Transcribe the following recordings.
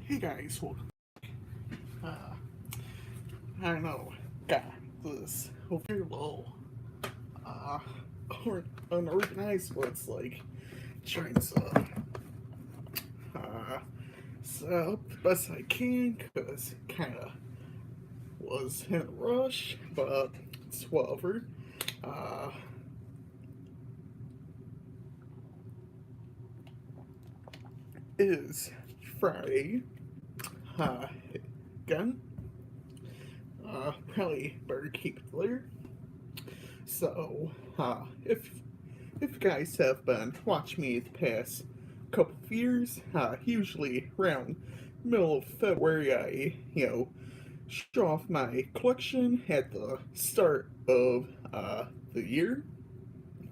Hey guys, welcome. Uh, I know, got this over here little, uh, unorganized, but it's like trying to, uh, set up the best I can, because kinda was in a rush, but it's whatever. Uh, it is Friday, uh, again. Probably better keep it there. So, if you guys have been watching me the past couple of years, usually around middle of February, I show off my collection at the start of the year.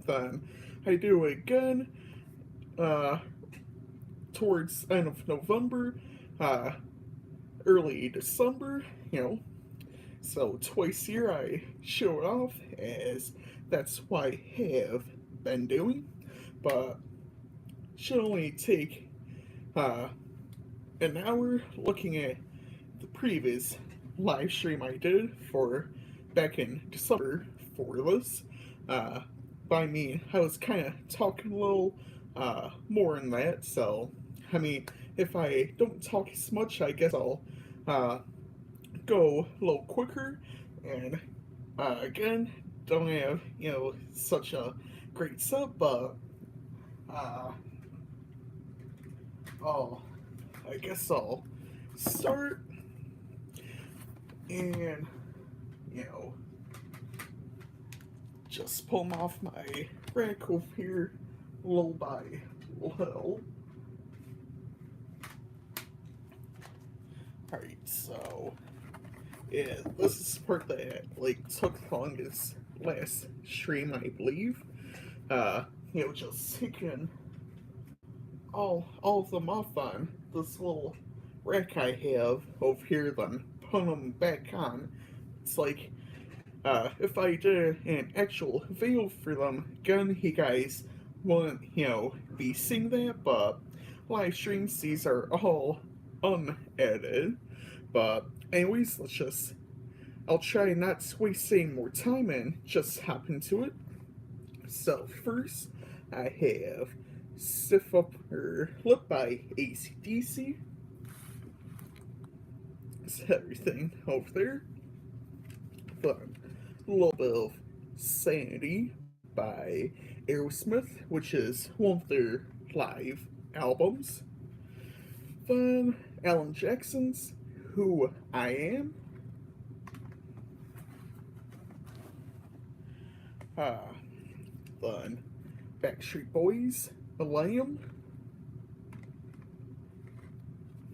Then I do it again uh, towards end of November, uh, early December. You know, so twice a year I show it off, as that's what I have been doing. But should only take uh, an hour looking at the previous live stream I did for back in December for this. Uh, by me, I was kind of talking a little more in that, so I mean, if I don't talk as much, I guess I'll uh, go a little quicker. And again, don't have such a great sub, but uh, oh, I guess I'll start and, you know, just pull them off my rack over here little by little. Alright, so, yeah, this is the part that, like, took the longest last stream, I believe. Just taking all of them off on this little rack I have over here, then putting them back on. It's like, if I did an actual video for them, again, you guys wouldn't, be seeing that, but live streams, these are all unedited. But, anyways, I'll try not to waste any more time and just hop into it. So, first, I have Stiff Upper Lip by AC/DC. That's everything over there. Then, a little bit of Sanity by Aerosmith, which is one of their live albums. Then, Alan Jackson's Who I Am. Uh, then, Backstreet Boys, Millennium.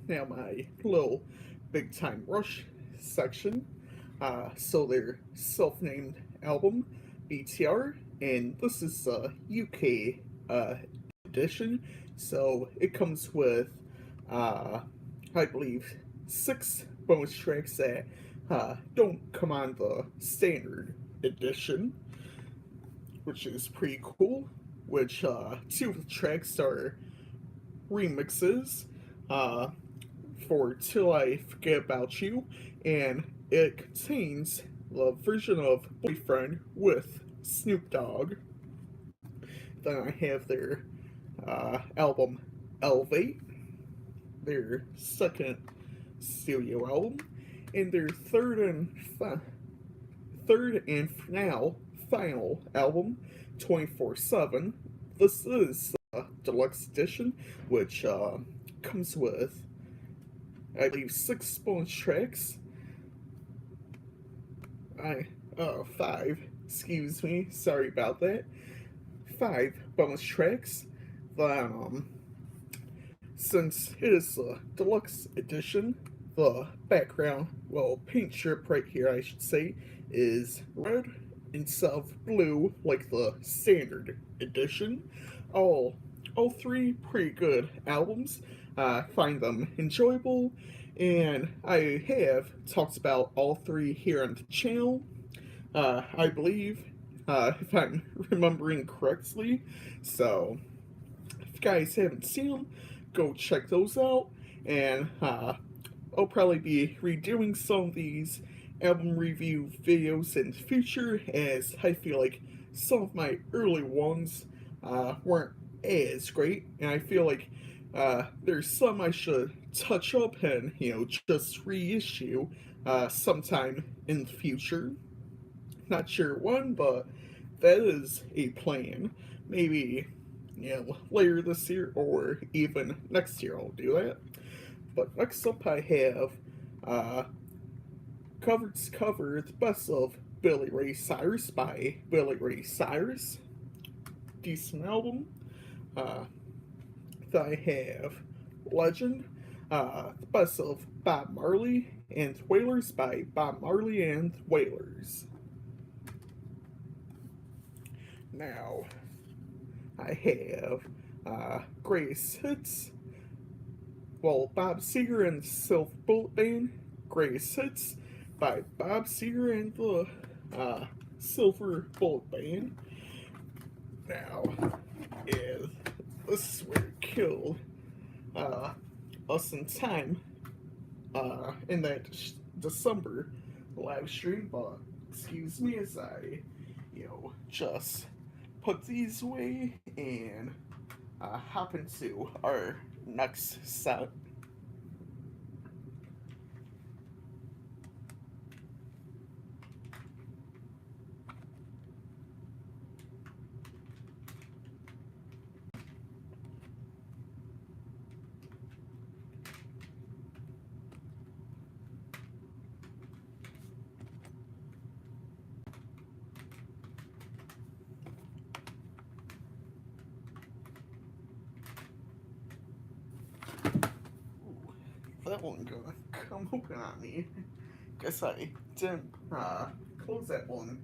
Now my little Big Time Rush section. So their self-named album, BTR, and this is the UK edition. So it comes with, I believe, 6 bonus tracks that don't come on the standard edition, which is pretty cool. Which 2 of the tracks are remixes for Till I Forget About You, and it contains the version of Boyfriend with Snoop Dogg. Then I have their album Elevate, their second studio album, and their third and now final album, 24/7. This is the deluxe edition, which comes with, I believe, 6 bonus tracks. 5. Excuse me. Sorry about that. 5 bonus tracks. Then, since it is the deluxe edition, the background, well, paint strip right here, I should say, is red instead of blue like the standard edition. All 3 pretty good albums. I find them enjoyable, and I have talked about all 3 here on the channel. I believe, if I'm remembering correctly. So, if you guys haven't seen them, go check those out. and I'll probably be redoing some of these album review videos in the future, as I feel like some of my early ones weren't as great, and I feel like there's some I should touch up and just reissue sometime in the future. Not sure when, but that is a plan. Maybe later this year or even next year I'll do that. But next up I have uh, cover to cover the best of Billy Ray Cyrus by Billy Ray Cyrus. Decent album. Uh, I have Legend, the best of Bob Marley and Wailers by Bob Marley and Wailers. Now, I have Greatest Hits. Well, Bob Seger and Silver Bullet Band. Greatest Hits by Bob Seger and the Silver Bullet Band. Now, is this is where it killed us in time in that December live stream, but excuse me as I, just put these away and hop into our next set. That one gonna come open on me. Guess I didn't close that one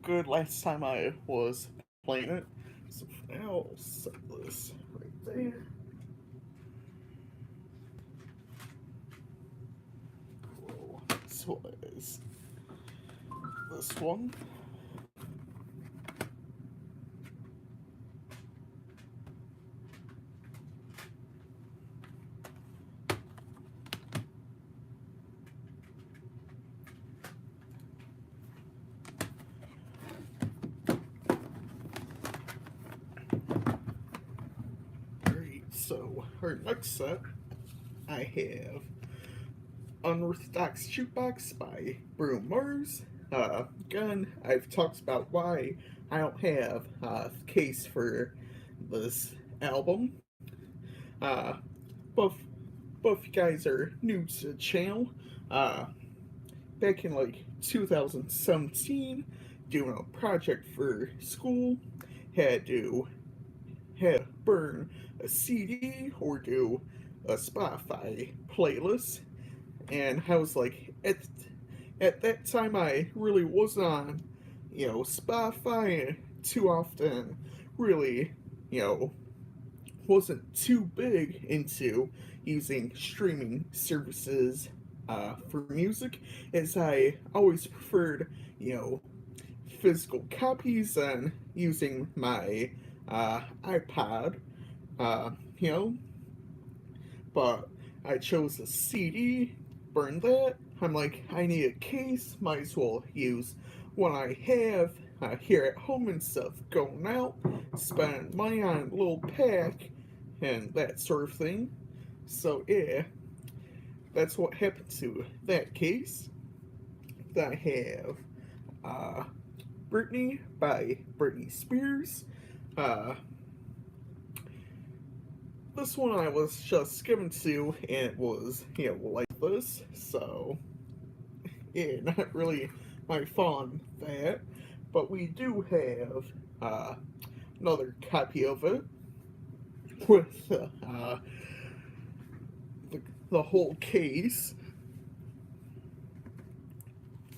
good last time I was playing it. So now I'll set this right there. Cool. So is this one. So, our next set, I have Unorthodox Jukebox by Bruno Mars. Again, I've talked about why I don't have a case for this album. Uh, both you guys are new to the channel. Uh, Back in like 2017, doing a project for school, had to burn a CD or do a Spotify playlist, and I was like, at that time I really wasn't on, Spotify too often. Really, wasn't too big into using streaming services for music, as I always preferred, physical copies and using my iPod, uh, you know, but I chose a CD, burned that. I'm like, I need a case, might as well use what I have here at home instead of going out, spending money on a little pack, and that sort of thing. So, yeah, that's what happened to that case. Then I have uh, Britney by Britney Spears. Uh, this one I was just skimming to, and it was, like this, so, yeah, not really my fault on that. But we do have another copy of it with the whole case.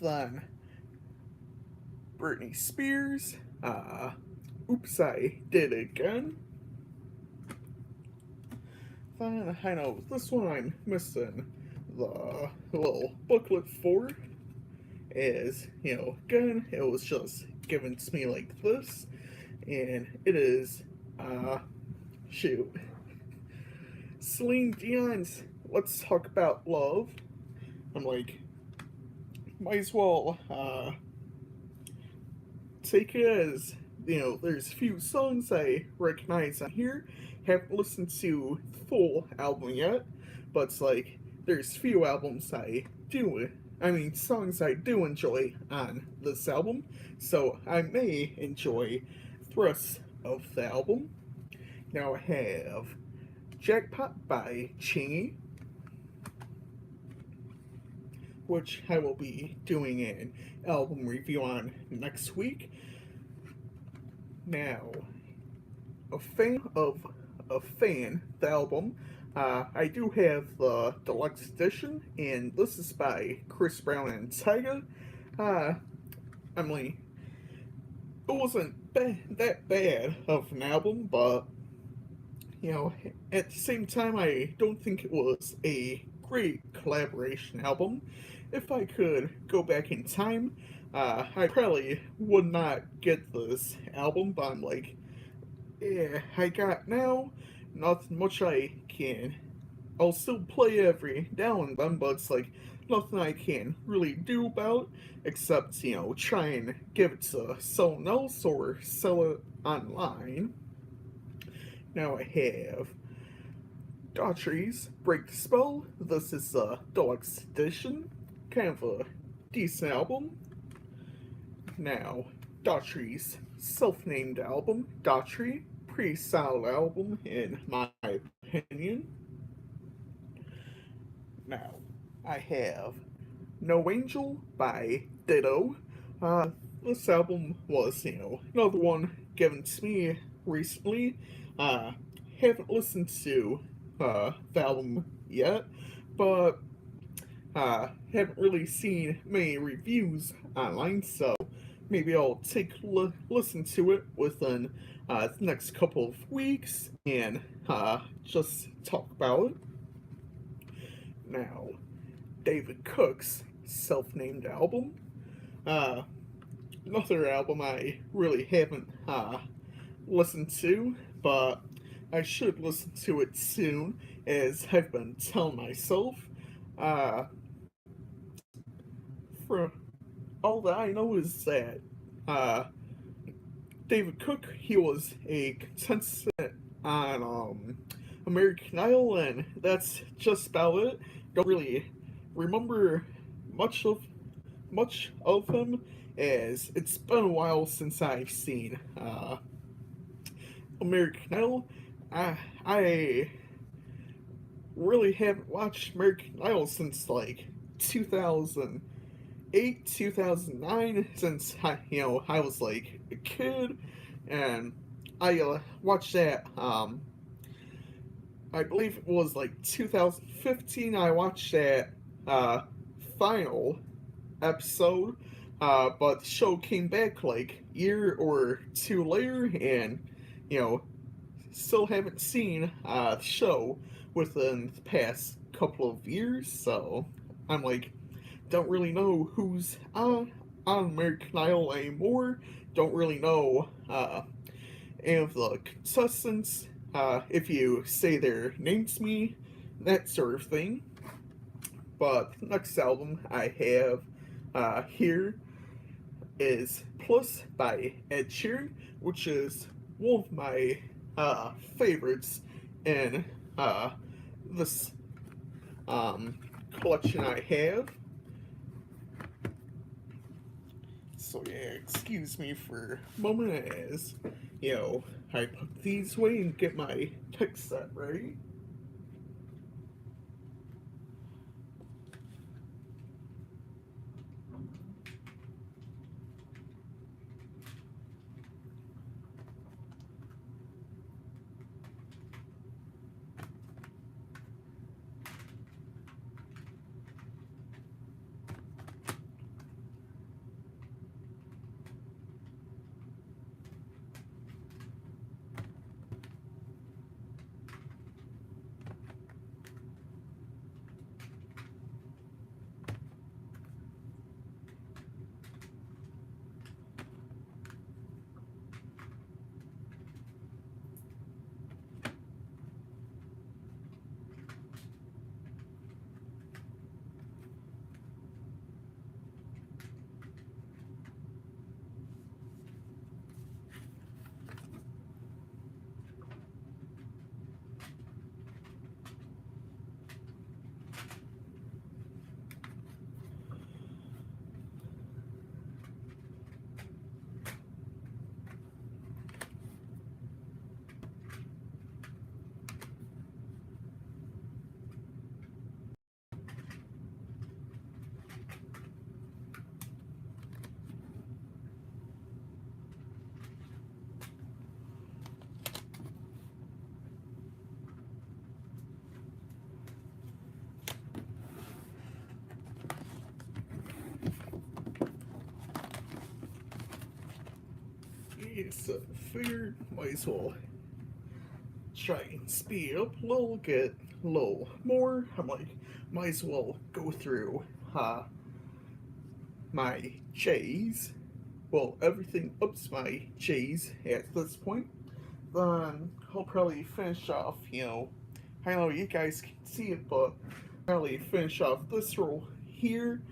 Then Britney Spears. Oops, I did it again. Then I know this one I'm missing the little booklet for. Is, again, it was just given to me like this. And it is, shoot, Celine Dion's let's talk about love. I'm like, might as well take it as, there's a few songs I recognize on here. Haven't listened to the full album yet, but it's like there's few albums songs I do enjoy on this album, so I may enjoy the rest of the album. Now I have Jackpot by Chingy, which I will be doing an album review on next week. Now, the album. I do have the deluxe edition, and this is by Chris Brown and Tyga. Uh, Emily, it wasn't that bad of an album, but at the same time, I don't think it was a great collaboration album. If I could go back in time, I probably would not get this album, but I'm like, yeah, I got now, nothing much I can. I'll still play every now and then, but it's like nothing I can really do about except, try and give it to someone else or sell it online. Now I have Daughtry's Break the Spell. This is a deluxe edition, kind of a decent album. Now, Daughtry's self-named album, Daughtry, pretty solid album in my opinion. Now, I have No Angel by Ditto. This album was, another one given to me recently. Uh, haven't listened to the album yet, but haven't really seen many reviews online, so maybe I'll take a listen to it within the next couple of weeks and just talk about it. Now, David Cook's self-named album. Uh, Another album I really haven't listened to, but I should listen to it soon, as I've been telling myself. Uh, for all that I know is that uh, David Cook, he was a contestant on American Idol, and that's just about it. Don't really remember much of him, as it's been a while since I've seen American Idol. I really haven't watched American Idol since like 2008, 2009, since I was like a kid, and I watched that. I believe it was like 2015. I watched that final episode, but the show came back like year or two later, and you know still haven't seen the show within the past couple of years. So I'm like, don't really know who's on American Idol anymore. Don't really know any of the contestants. If you say their names to me, that sort of thing. But the next album I have here is Plus by Ed Sheeran, which is one of my favorites in this collection I have. So yeah, excuse me for a moment as, I put these away and get my text set ready. So figured might as well try and speed up a little, get a little more. I'm like, might as well go through my J's. Well, everything up's my J's at this point. Then I'll probably finish off, I know you guys can see it, but probably finish off this roll here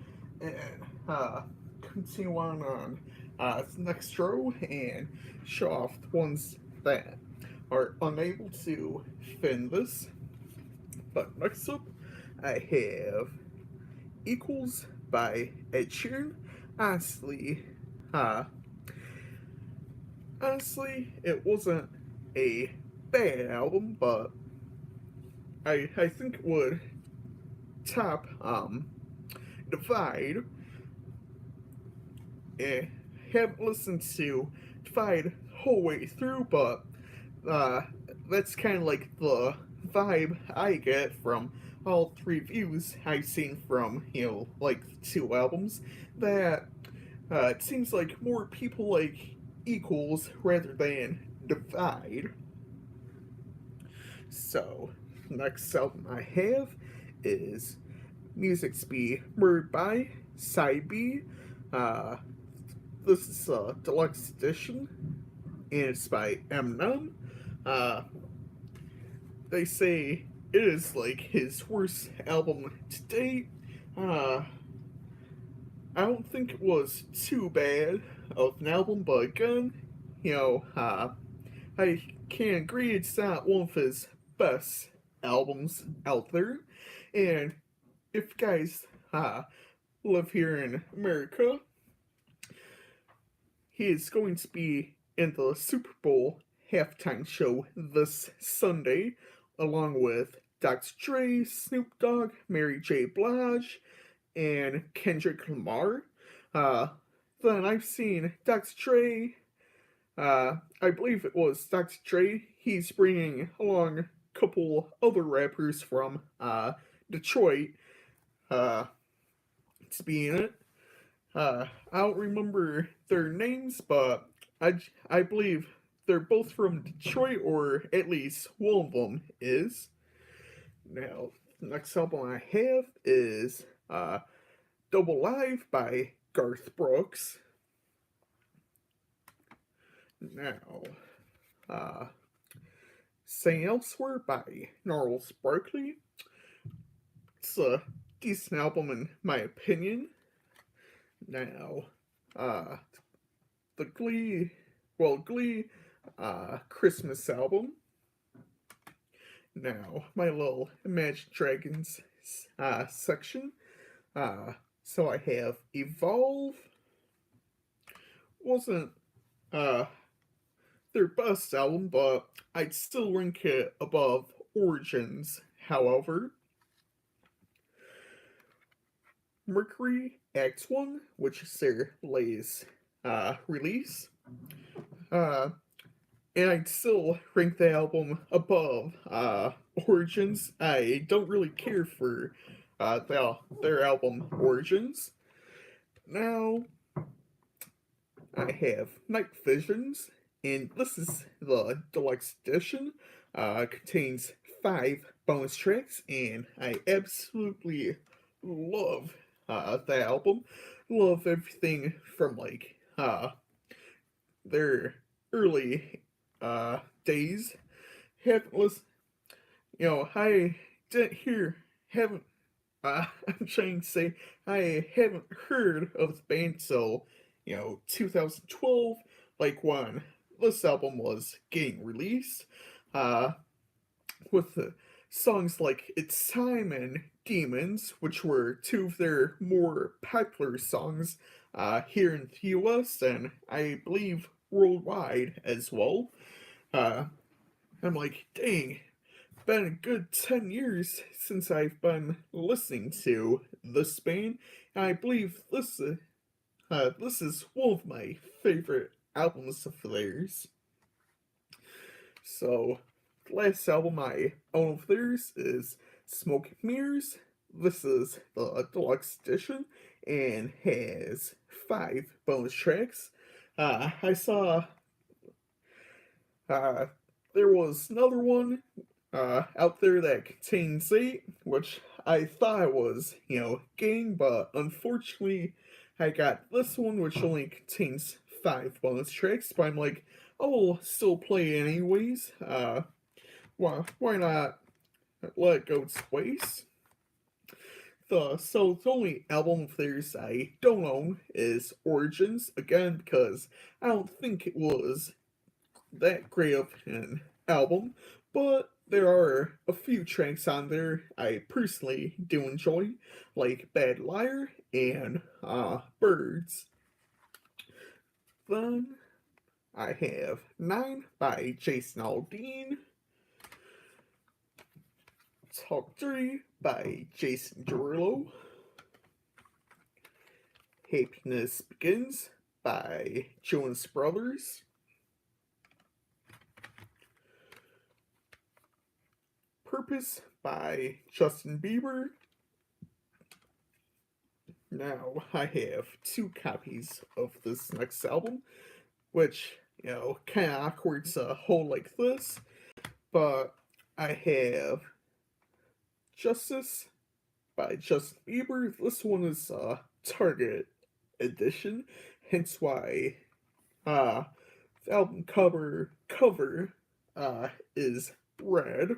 and uh, continue on the next row and show off the ones that are unable to fin this. But next up, I have Equals by Ed Sheeran. Honestly, uh, it wasn't a bad album, but I think it would top Divide. I haven't listened to Divide the whole way through, but uh, that's kind of like the vibe I get from all three views I've seen from, like the two albums, that it seems like more people like Equals rather than Divide. So, next album I have is Music's Be Murdered by Side B. Uh, this is a deluxe edition, and it's by Eminem. Uh, they say it is like his worst album to date. I don't think it was too bad of an album, but again, I can agree it's not one of his best albums out there. And if you guys live here in America, he is going to be in the Super Bowl halftime show this Sunday, along with Dr. Dre, Snoop Dogg, Mary J. Blige, and Kendrick Lamar. Uh, then I've seen Dr. Dre. I believe it was Dr. Dre. He's bringing along a couple other rappers from Detroit to be in it. I don't remember their names, but I believe they're both from Detroit, or at least one of them is. Now, the next album I have is Double Live by Garth Brooks. Now, Say Elsewhere by Gnarls Barkley. It's a decent album in my opinion. Now, the Glee Christmas album. Now, my little Imagine Dragons section. So I have Evolve. Wasn't their best album, but I'd still rank it above Origins, however. Mercury Act 1, which is their latest release. And I'd still rank the album above Origins. I don't really care for their album Origins. Now, I have Night Visions, and this is the deluxe edition. Contains 5 bonus tracks, and I absolutely love the album. Love everything from like their early days. Haven't listened, I didn't hear, haven't. I'm trying to say I haven't heard of the band till 2012, like when this album was getting released. With the songs like It's Time and Demons, which were two of their more popular songs here in the US and I believe worldwide as well. I'm like, dang, been a good 10 years since I've been listening to this band, and I believe this is one of my favorite albums of theirs. So, the last album I own of theirs is Smoke and Mirrors. This is the deluxe edition and has 5 bonus tracks. I saw Uh, there was another one out there that contains 8, which I thought was, game, but unfortunately, I got this one, which only contains 5 bonus tracks, but I'm like, I will still play anyways. Why not let it go its ways? The only album of theirs I don't own is Origins, again, because I don't think it was that great of an album, but there are a few tracks on there I personally do enjoy, like Bad Liar and Birds. Then I have 9 by Jason Aldean, Talk Dirty by Jason Derulo, Happiness Begins by Jonas Brothers, Purpose by Justin Bieber. Now I have 2 copies of this next album, which, kind of awkward to hold like this, but I have Justice by Justin Bieber. This one is Target edition, hence why uh, the album cover is red.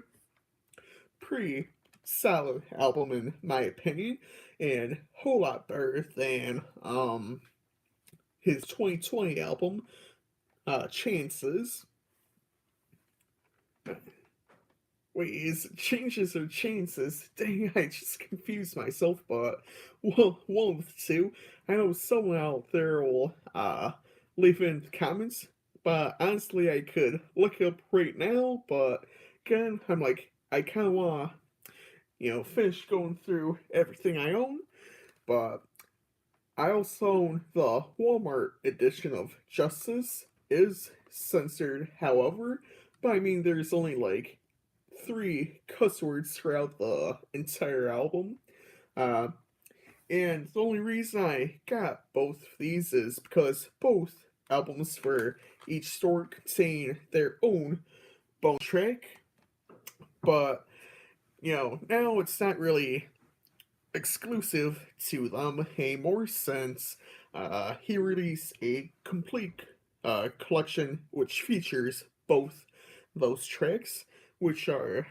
Pretty solid album in my opinion, and a whole lot better than his 2020 album, Chances. Wait, is it Changes or Chances? Dang, I just confused myself, but well, one of the two. I know someone out there will leave in the comments, but honestly, I could look it up right now, but again, I'm like, I kind of want to, finish going through everything I own, but I also own the Walmart edition of Justice. It is censored, however, but I mean, there's only like 3 cuss words throughout the entire album. Uh, and the only reason I got both of these is because both albums for each store contain their own bonus track, but now it's not really exclusive to them anymore since he released a complete collection which features both those tracks, which are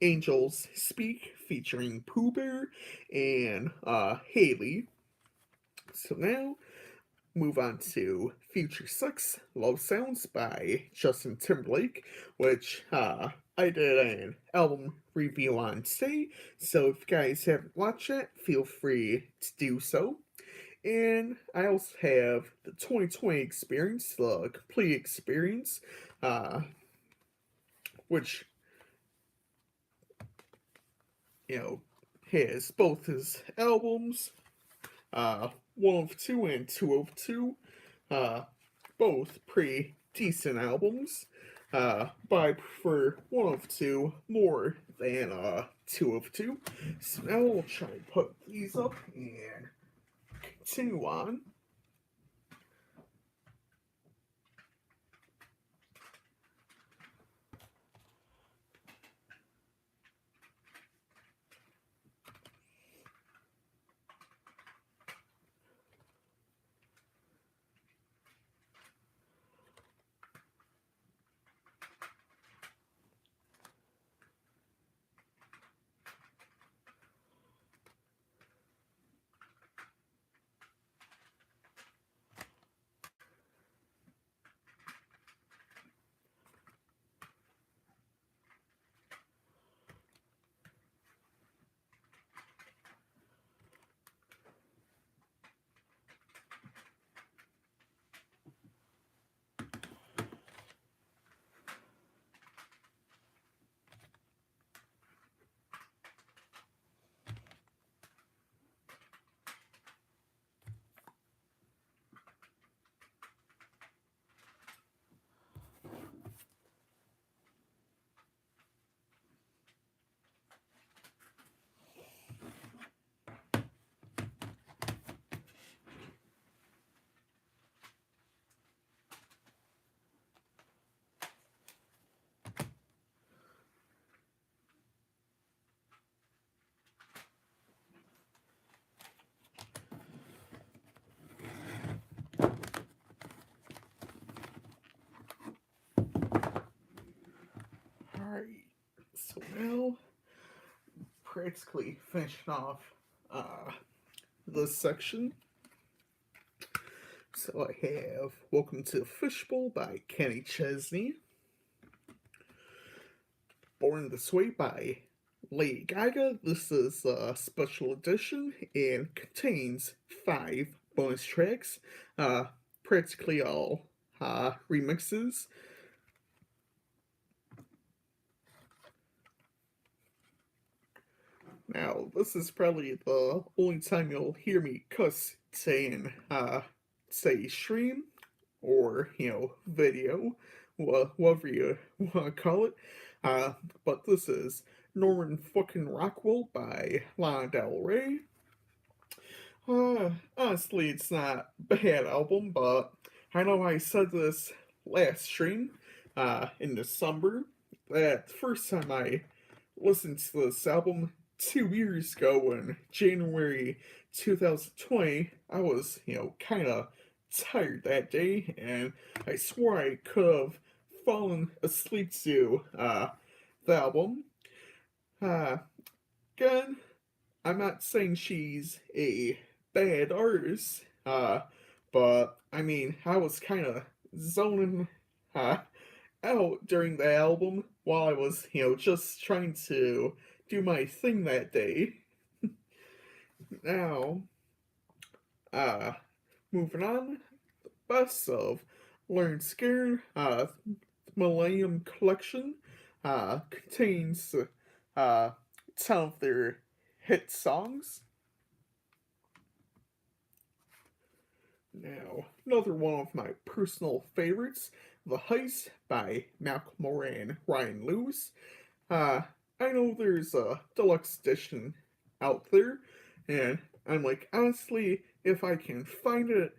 Angels Speak featuring Pooh Bear and Haley. So now, move on to Future 6 Love Sounds by Justin Timberlake, which I did an album review on today, so if you guys haven't watched it, feel free to do so. And I also have the 2020 experience, the complete experience, which, you know, has both his albums, 1 of 2 and 2 of 2, both pretty decent albums. But I prefer 1 of 2 more than 2 of 2. So now we'll try and put these up and continue on. practically finishing off this section. So I have Welcome to Fishbowl by Kenny Chesney. Born This Way by Lady Gaga. This is a special edition and contains 5 bonus tracks, practically all remixes. Now, this is probably the only time you'll hear me cuss saying, say stream, or, video, whatever you want to call it. But this is Norman fucking Rockwell by Lana Del Rey. Honestly, it's not a bad album, but I know I said this last stream, in December, that the first time I listened to this album 2 years ago in January 2020, I was, kind of tired that day, and I swore I could have fallen asleep to the album. Again, I'm not saying she's a bad artist, but I mean, I was kind of zoning out during the album while I was, just trying to do my thing that day. Now, moving on, the best of Learn Scared, Millennium Collection, contains 10 of their hit songs. Now, another one of my personal favorites, The Heist by Malcolm Moore and Ryan Lewis. I know there's a deluxe edition out there, and I'm like, honestly, if I can find it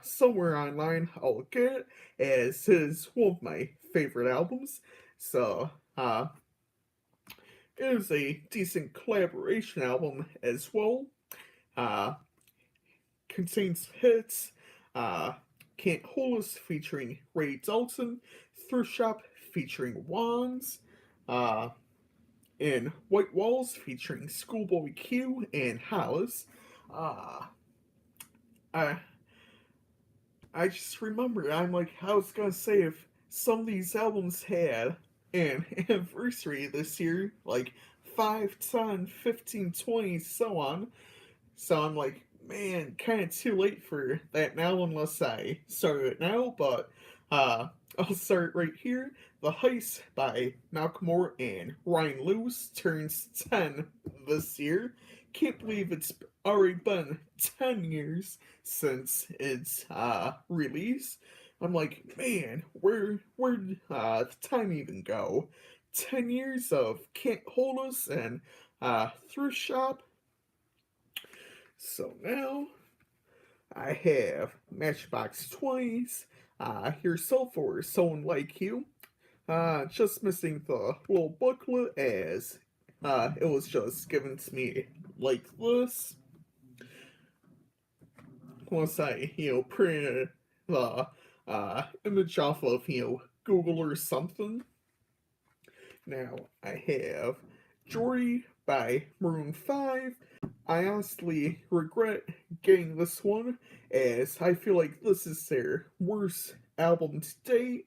somewhere online, I'll get it, as it is one of my favorite albums. So, it is a decent collaboration album as well. Contains hits, Can't Hold Us featuring Ray Dalton, Thrift Shop featuring Wands, and White Walls featuring Schoolboy Q and Hollis. I just remember, I'm like, I was gonna say, if some of these albums had an anniversary this year, like 5, 10, 15, 20, so on. So I'm like, man, kind of too late for that now unless I start it now, but I'll start right here. The Heist by Malcolm Moore and Ryan Lewis turns 10 this year. Can't believe it's already been 10 years since its release. I'm like, man, where'd the time even go? 10 years of Can't Hold Us and Thrift Shop. So now I have Matchbox 20s, Yourself or Someone Like You. Just missing the little booklet, as it was just given to me like this. Once I, printed the image off of, Google or something. Now I have Jory by Maroon 5. I honestly regret getting this one, as I feel like this is their worst album to date.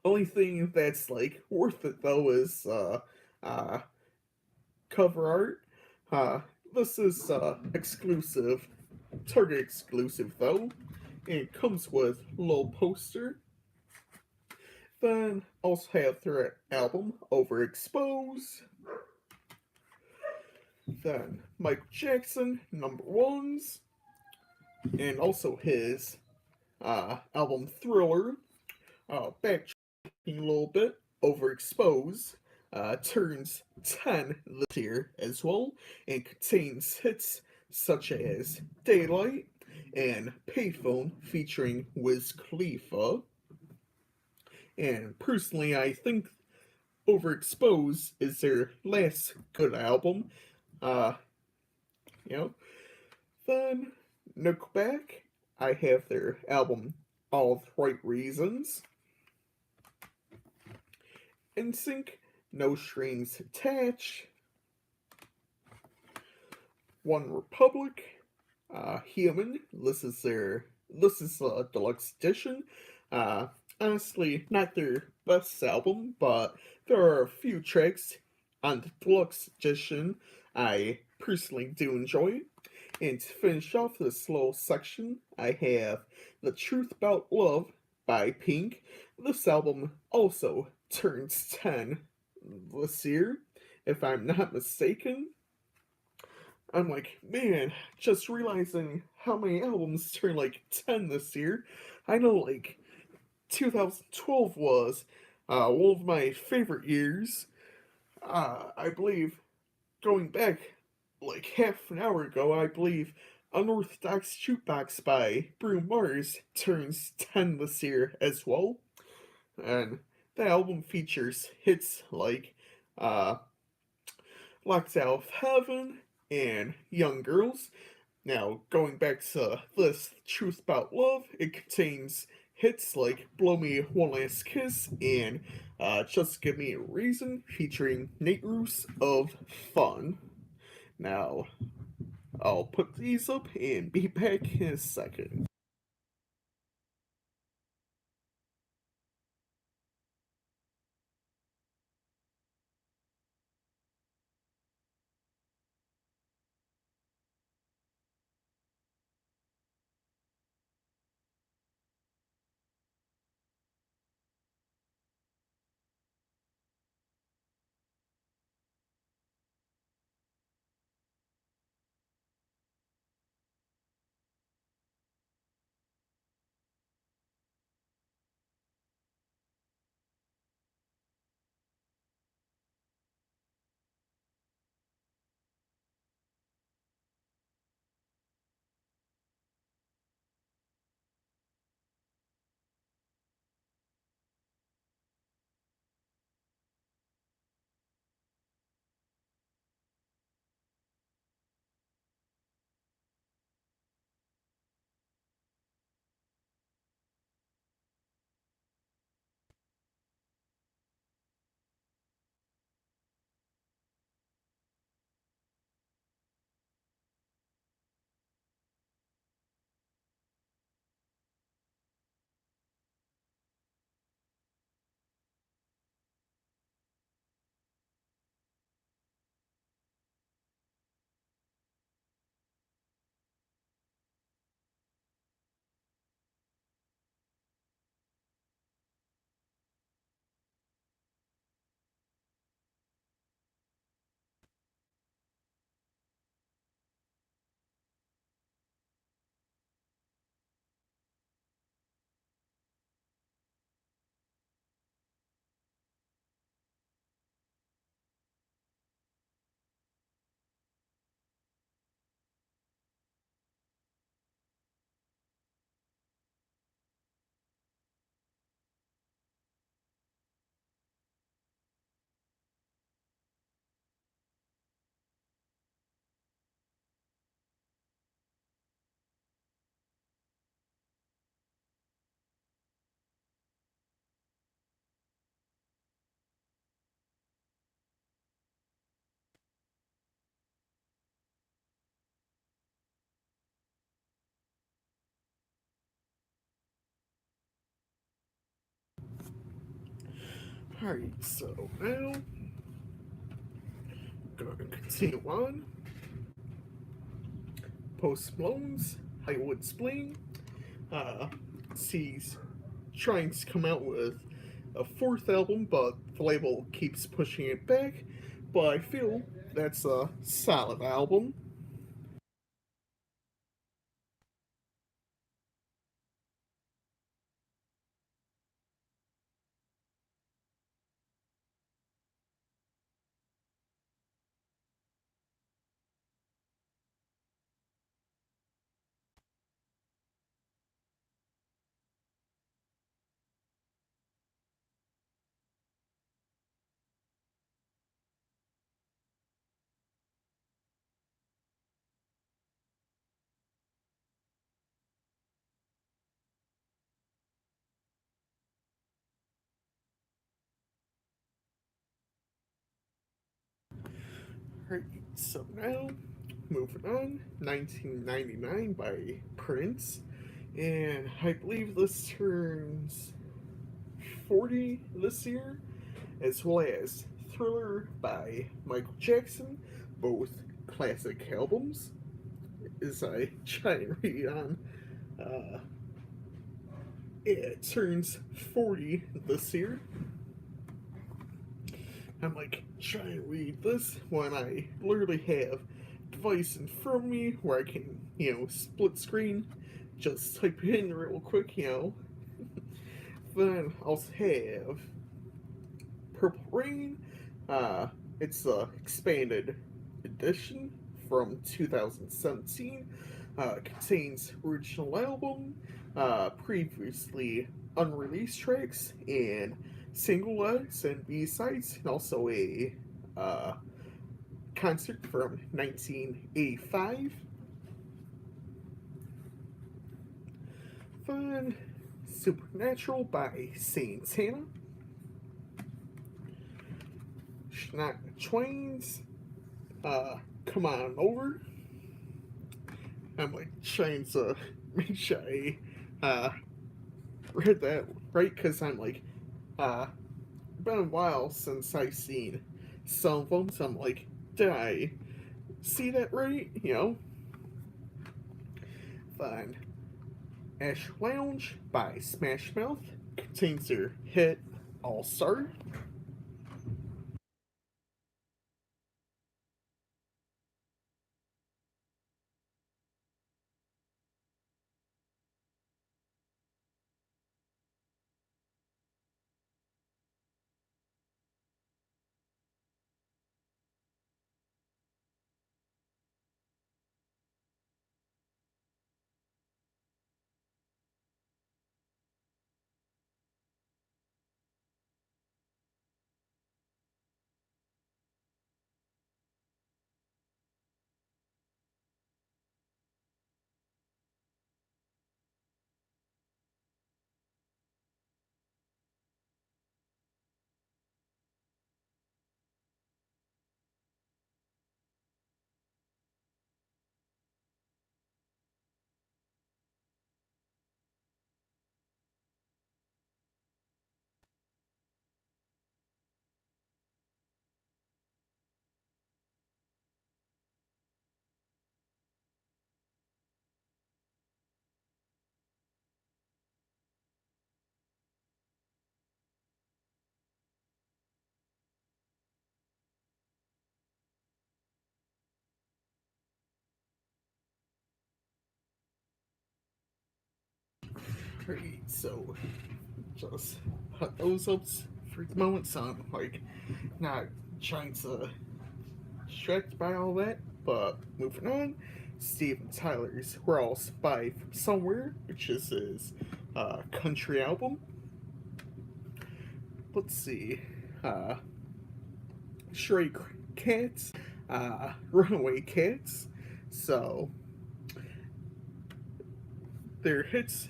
Only thing that's like worth it though is cover art. This is exclusive, Target exclusive though. And it comes with a little poster. Then also have their album Overexposed. Then Michael Jackson, Number Ones, and also his album Thriller. Backtracking a little bit, Overexposed turns 10 this year as well, and contains hits such as Daylight and Payphone featuring Wiz Khalifa. And personally, I think Overexposed is their last good album. Then Nickelback, I have their album All the Right Reasons. NSYNC, No Strings Attached, One Republic, Human. This is a deluxe edition. Uh, Honestly, not their best album, but there are a few tracks on the deluxe edition I personally do enjoy. And to finish off this slow section, I have The Truth About Love by Pink. This album also turns 10 this year, if I'm not mistaken. I'm like, man, just realizing how many albums turn like 10 this year. I know like 2012 was one of my favorite years. I believe going back like half an hour ago, I believe Unorthodox Jukebox by Bruno Mars turns 10 this year as well. And the album features hits like uh, Locked Out of Heaven and Young Girls. Now, going back to this Truth About Love, it contains hits like Blow Me One Last Kiss and Just Give Me a Reason featuring Nate Roos of Fun. Now, I'll put these up and be back in a second. Alright, so now, gonna continue on. Post Malone's Hollywood Spleen. Uh, he's trying to come out with a fourth album, but the label keeps pushing it back. But I feel that's a solid album. Alright, so now, moving on, 1999 by Prince, and I believe this turns 40 this year, as well as Thriller by Michael Jackson, both classic albums, as I try and read on. Uh, it turns 40 this year. I'm like trying to read this when I literally have a device in front of me where I can, split screen, just type it in real quick. Then I also have Purple Rain. Uh, it's a expanded edition from 2017. Contains original album, previously unreleased tracks, and singlets and B-sides, and also a uh, concert from 1985. Then Supernatural by Santana. Shania Twain's Come On Over. I'm like trying to make sure I read that right, because I'm like, been a while since I've seen some of them, so I'm like, did I see that right? Fine. Ash Lounge by Smash Mouth contains their hit All Star. Great, so just put those up for the moment, so I'm like not trying to distract by all that, but moving on. Steven Tyler's We're All Spy from Somewhere, which is his country album. Let's see. Uh, Stray Cats, Runaway Cats. So,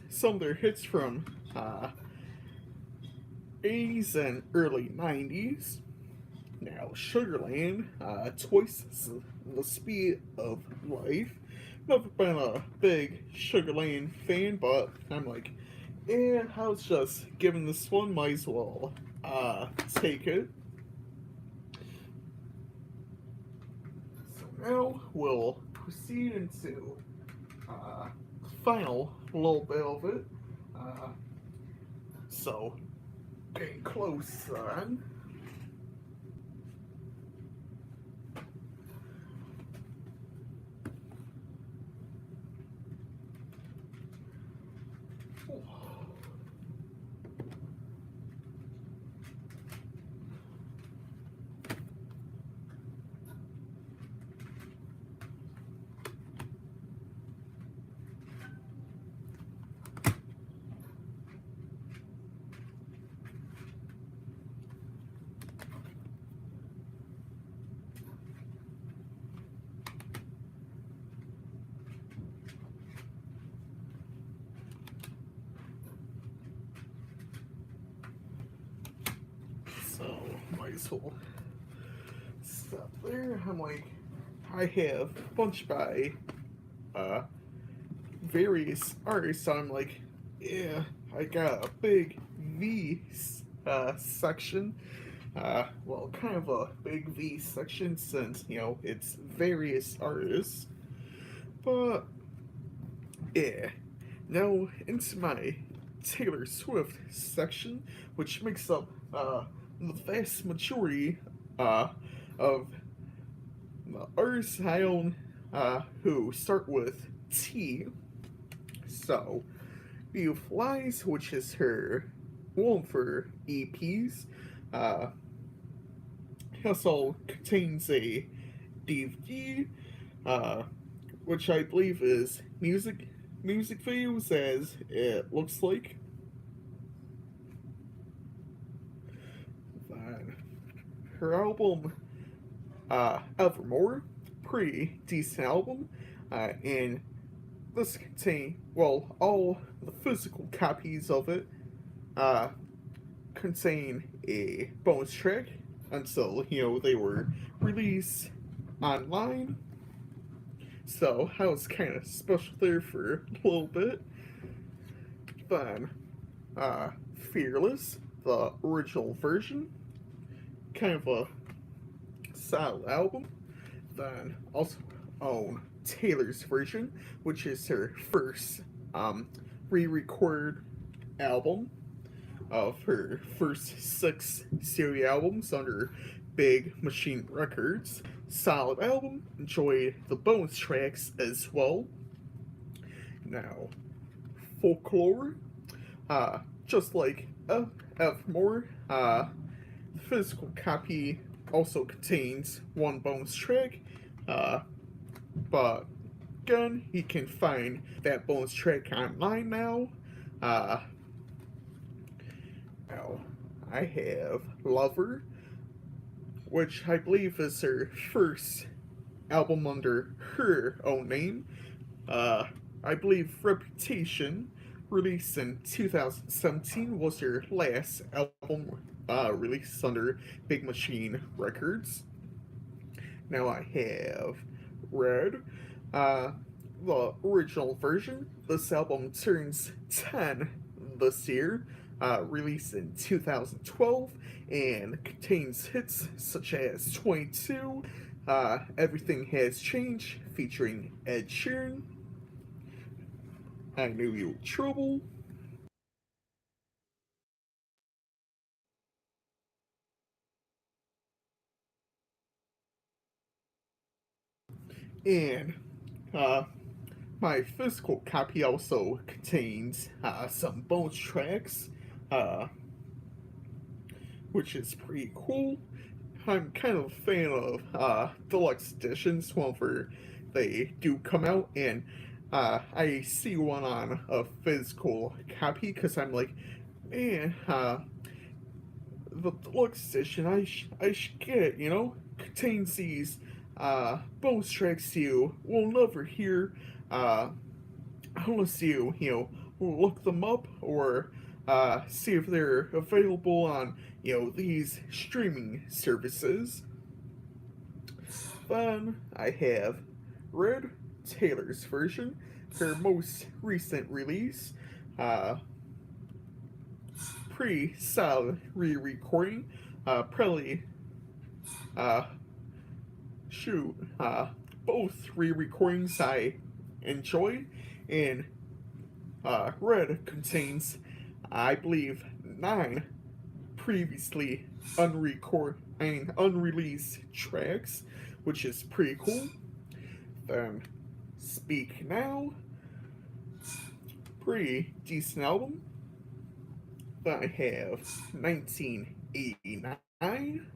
some of their hits from 80s and early 90s. Now, Sugarland, twice the speed of life. Never been a big Sugarland fan, but I'm like, yeah, I was just given this one, might as well take it. So now we'll proceed into the final little bit of it. Uh, so, getting close on. So, might as well stop there, I'm like, I have a bunch by uh, various artists, so I'm like, yeah, I got a big V section. Well, kind of a big V section since, it's various artists. But, yeah, now into my Taylor Swift section, which makes up the vast majority uh, of the artists I own who start with T. So, View Flies, which is her one of her EPs, uh, also contains a DVD, uh, which I believe is music videos as it looks like. Her album Evermore, pretty decent album, and this contain well all the physical copies of it uh, contain a bonus track until they were released online. So I was kind of special there for a little bit. Then Fearless, the original version, kind of a solid album. Then also own Taylor's version, which is her first re-recorded album of her first 6 studio albums under Big Machine Records. Solid album. Enjoyed the bonus tracks as well. Now, Folklore. Just like Evermore, the physical copy also contains one bonus track, uh, but again, you can find that bonus track online now. Uh, Now, I have Lover, which I believe is her first album under her own name. Uh, I believe Reputation, released in 2017, was her last album released under Big Machine Records. Now I have Red, uh, the original version. This album turns 10 this year, released in 2012, and contains hits such as 22, Everything Has Changed, featuring Ed Sheeran, I Knew You Were Trouble, and uh, my physical copy also contains some bonus tracks, uh, which is pretty cool. I'm kind of a fan of deluxe editions whenever they do come out, and I see one on a physical copy because I'm like, man, the deluxe edition, I should get it, contains these bonus tracks you will never hear uh, unless you look them up or see if they're available on, these streaming services. Then I have Red, Taylor's version, her most recent release. Uh, Pretty solid re-recording. Probably uh, shoot, both re-recordings I enjoyed, and Red contains, I believe, 9 previously unreleased tracks, which is pretty cool. Then Speak Now, pretty decent album. Then I have 1989,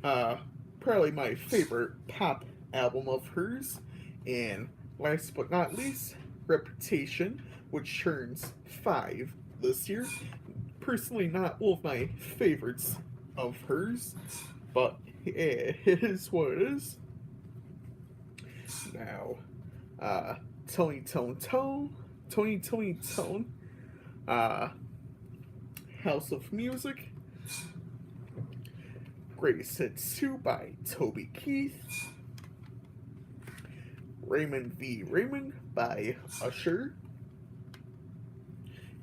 uh, probably my favorite pop album of hers. And last but not least, Reputation, which turns 5 this year. Personally, not one of my favorites of hers, but it is what it is. Now, uh, Tony Tone Tone, Tony Tony Tone, uh, House of Music. Greatest Hits 2 by Toby Keith. Raymond v. Raymond by Usher.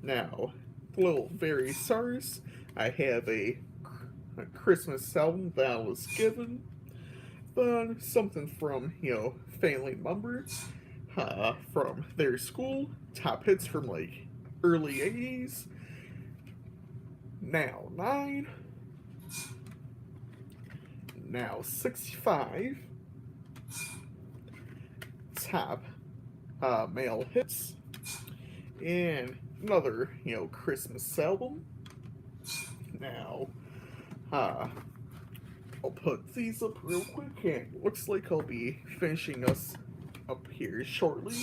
Now, little very SARS, I have a Christmas album that I was given. But something from, family members from their school. Top hits from like early 80s. Now 9. Now 65. Top male hits. And another, Christmas album. Now, I'll put these up real quick, and looks like I'll be finishing us up here shortly,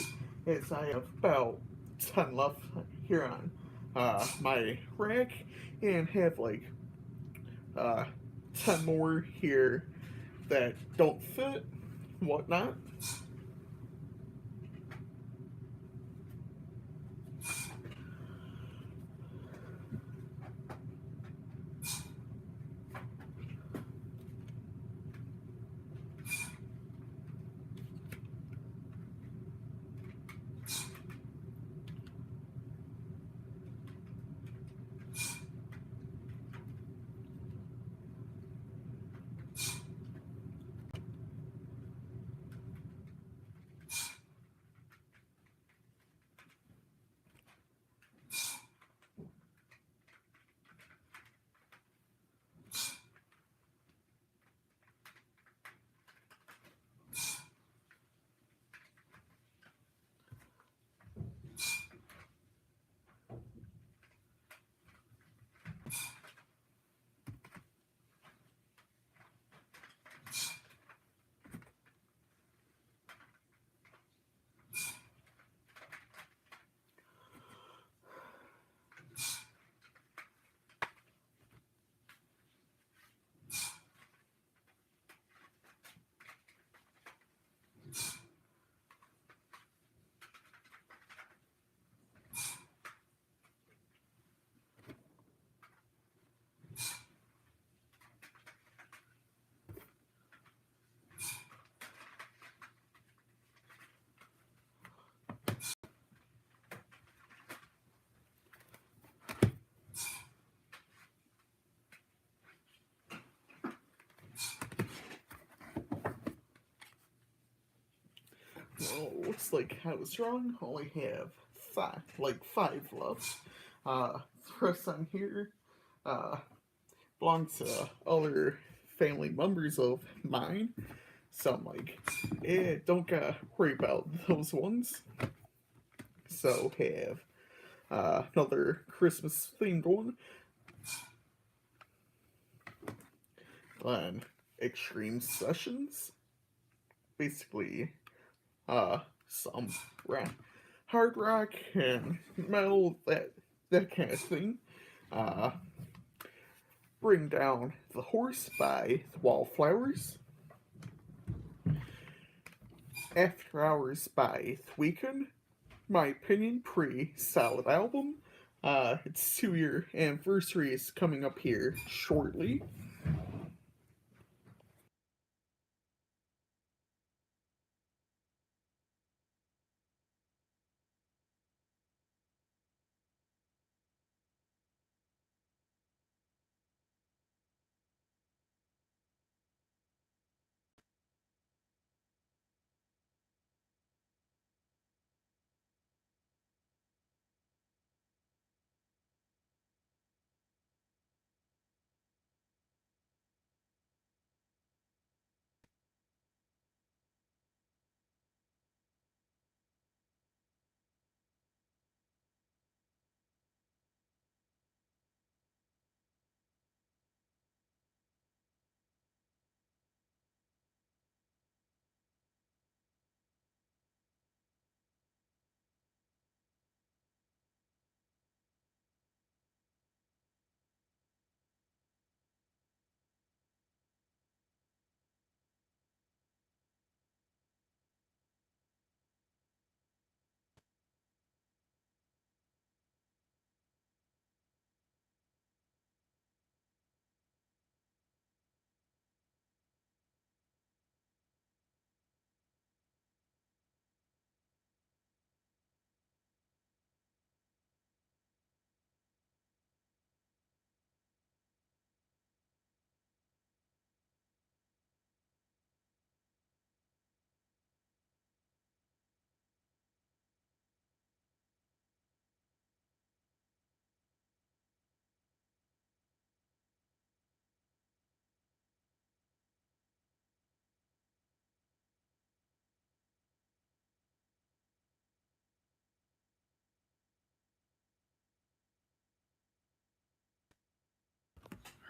as I have about 10 left here on my rack, and have like uh, 10 more here that don't fit, whatnot. Well, looks like I was wrong. Only have five left. The rest on here uh, belong to other family members of mine. So I'm like, don't gotta worry about those ones. So have another Christmas themed one. Then Extreme Sessions. Basically, some hard rock and metal, that kind of thing. Uh, Bring Down the Horse by the Wallflowers. After Hours by The Weeknd. My opinion, pretty solid album. Its 2-year anniversary is coming up here shortly.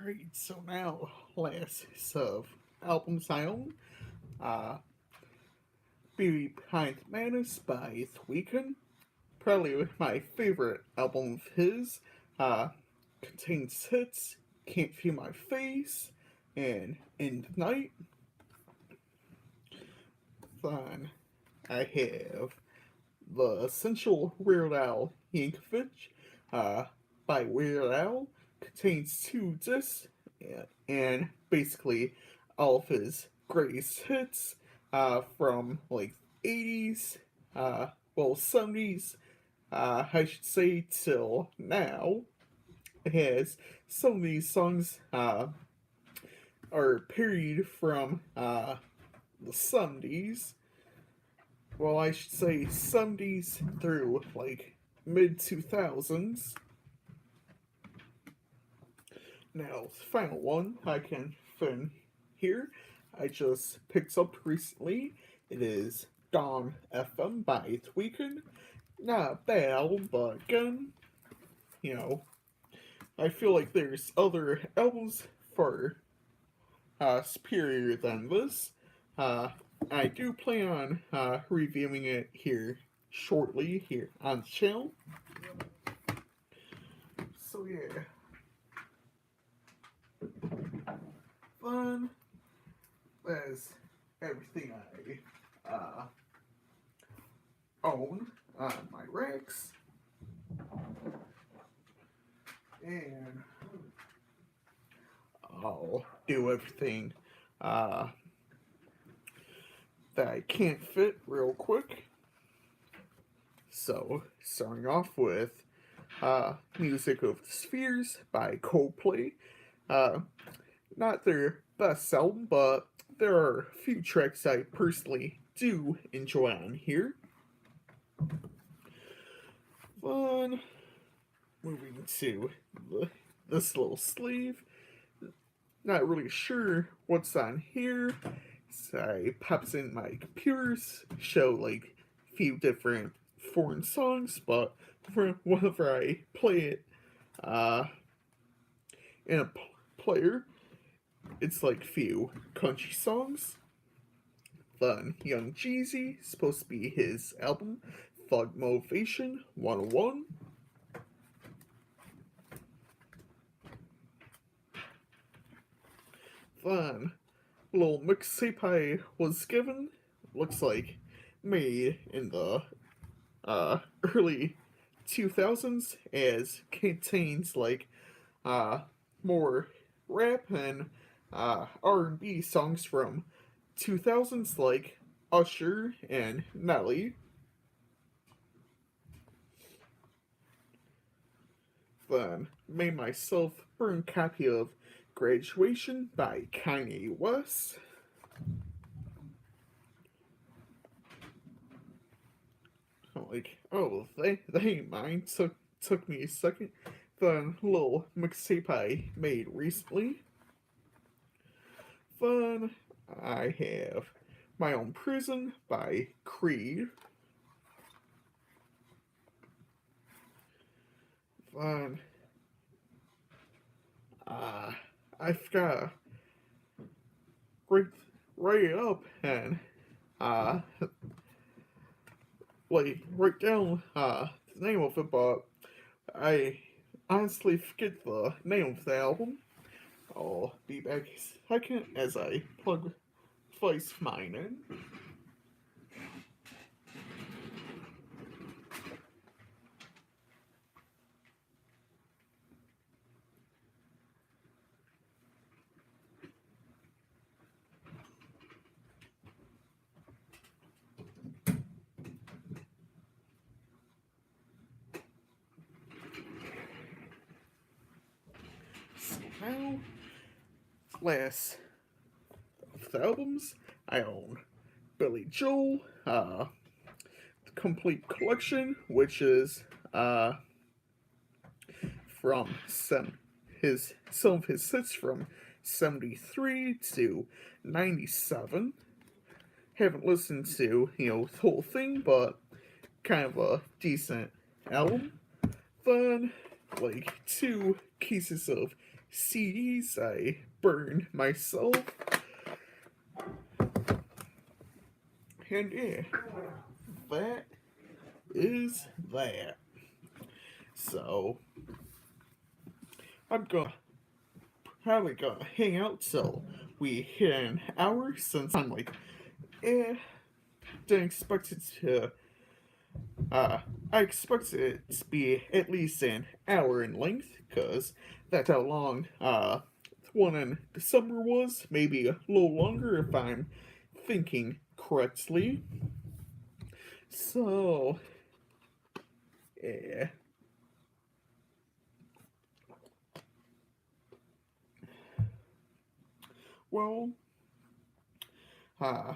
Alright, so now last of albums I own. Uh, Be Behind the Madness by The Weeknd. Probably my favorite album of his. Uh, Contains hits, Can't Feel My Face, and In the Night. Then I have The Essential Weird Al Yankovic uh, by Weird Al. Contains two discs and basically all of his greatest hits from like 80s, well, 70s, I should say, till now. It has some of these songs are period from the 70s. Well, I should say 70s through like mid 2000s. Now, the final one I can fin here, I just picked up recently. It is Dawn FM by The Weeknd. Not a bad album, but again, you know, I feel like there's other albums far superior than this. Uh, I do plan on reviewing it here shortly here on the channel. So yeah, fun. That's everything I own on my racks, and I'll do everything uh, that I can't fit real quick. So, starting off with Music of the Spheres by Coldplay. Uh, Not their best album, but there are a few tracks I personally do enjoy on here. Fun. Moving to this little sleeve. Not really sure what's on here. So I pops in my computers, show like a few different foreign songs, but whenever I play it in a player, it's like few country songs. Then Young Jeezy, supposed to be his album, Thug Motivation 101. Then, little mixtape I was given, looks like made in the early 2000s, as contains like more rap and R&B songs from 2000s like Usher and Nelly. Then made myself burn copy of Graduation by Kanye West. I'm like, oh, they ain't mine. Took me a second. Then little mixtape I made recently. Then I have My Own Prison by Creed. Then I've got write write it up and uh like write down the name of it, but I honestly forget the name of the album. I'll be back a second as I plug Vice mine in. So now, last of the albums I own Billy Joel, the complete collection, which is from some of his hits from 73 to 97. Haven't listened to, the whole thing, but kind of a decent album. Then, like, two cases of CDs I burned myself. And yeah, that is that. So, I'm gonna probably gonna hang out till we hit an hour since I'm like, eh, didn't expect it to, uh, I expected it to be at least an hour in length, because that's how long, the one in December was, maybe a little longer if I'm thinking correctly. So, yeah. Well, uh,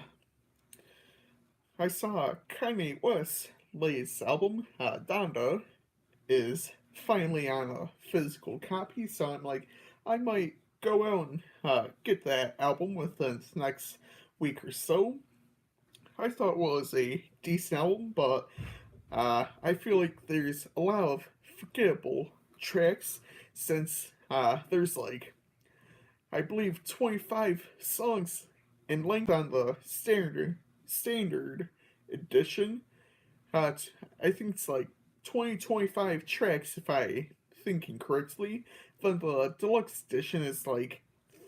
I saw Kanye West's latest album, Donda, is finally on a physical copy, so I'm like, I might go out and get that album within the next week or so. I thought it was a decent album, but I feel like there's a lot of forgettable tracks since there's like, I believe 25 songs in length on the standard edition. I think it's like 20-25 tracks if I thinking correctly. Then the deluxe edition is like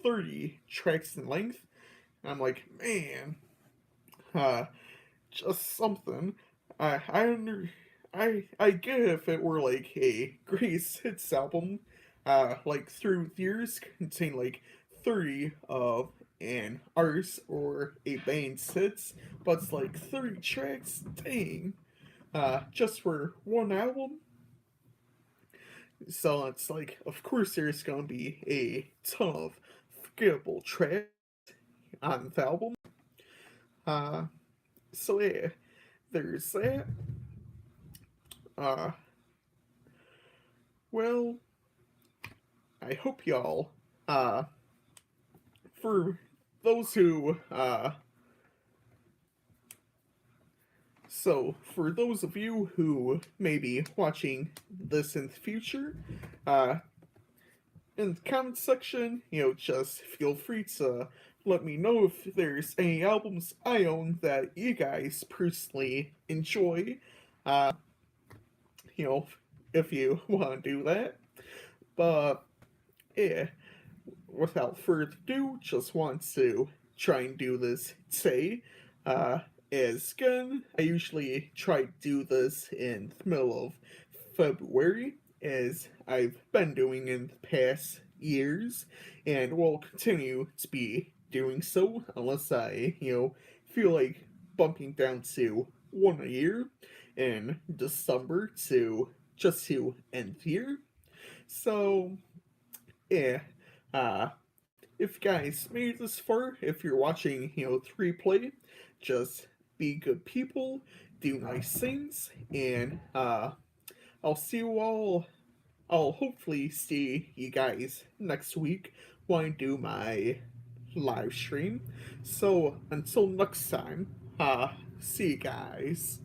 30 tracks in length. And I'm like, man, uh, just something. I under I get if it were like a greatest hits album, like through the years contain like 30 of an artist or a band's hits, but it's like 30 tracks, dang, just for one album. So it's like, of course, there's gonna be a ton of forgettable tracks on the album. Uh, so yeah, there's that. Uh, well, I hope y'all, uh, for those who, so for those of you who may be watching this in the future, uh, in the comment section, just feel free to let me know if there's any albums I own that you guys personally enjoy. Uh, you know, if you want to do that. But yeah, without further ado, just want to try and do this today. Uh, as again, I usually try to do this in the middle of February, as I've been doing in the past years, and will continue to be doing so unless I, feel like bumping down to one a year in December to end the year. So yeah, uh, if you guys made it this far, if you're watching, the replay, just be good people, do nice things, and I'll see you all. I'll hopefully see you guys next week when I do my live stream. So until next time, see you guys.